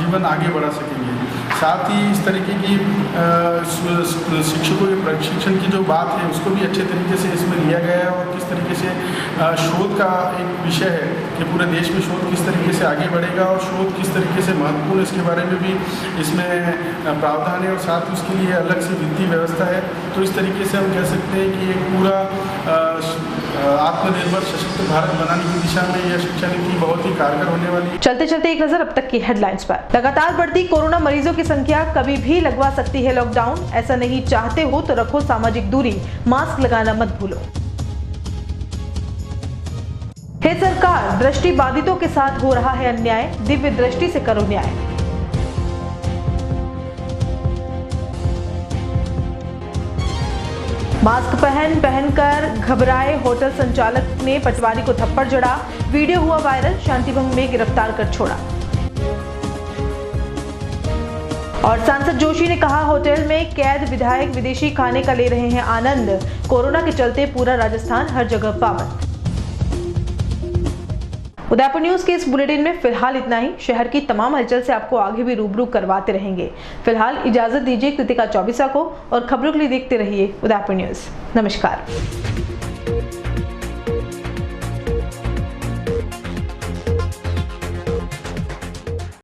[SPEAKER 2] जीवन आगे बढ़ा सकेंगे। साथ ही इस तरीके की शिक्षकों के प्रशिक्षण की जो बात है उसको भी अच्छे तरीके से इसमें लिया गया है और किस तरीके से शोध का एक विषय है कि पूरे देश में शोध किस तरीके से आगे बढ़ेगा और शोध किस तरीके से महत्वपूर्ण, इसके बारे में भी इसमें प्रावधान है और साथ ही उसके लिए अलग से वित्तीय व्यवस्था है। तो इस तरीके से हम कह सकते हैं कि एक पूरा आत्मनिर्भर सशक्त भारत बनाने की दिशा में यह शिक्षा नीति बहुत ही कारगर होने वाली है।
[SPEAKER 1] चलते चलते एक नजर अब तक की हेडलाइंस पर। लगातार बढ़ती कोरोना मरीजों की संख्या कभी भी लगवा सकती है लॉकडाउन। ऐसा नहीं चाहते हो तो रखो सामाजिक दूरी, मास्क लगाना मत भूलो। हे सरकार, दृष्टि बाधितों के साथ हो रहा है अन्याय, दिव्य दृष्टि से करो न्याय। मास्क पहनकर घबराए होटल संचालक ने पटवारी को थप्पड़ जड़ा, वीडियो हुआ वायरल, शांति भंग में गिरफ्तार कर छोड़ा। और सांसद जोशी ने कहा, होटल में कैद विधायक विदेशी खाने का ले रहे हैं आनंद। कोरोना के चलते पूरा राजस्थान हर जगह पाबंद। उदयपुर न्यूज के इस बुलेटिन में फिलहाल इतना ही। शहर की तमाम हलचल से आपको आगे भी रूबरू करवाते रहेंगे। फिलहाल इजाजत दीजिए कृतिका चौबीसा को और खबरों के लिए देखते रहिए उदयपुर न्यूज। नमस्कार।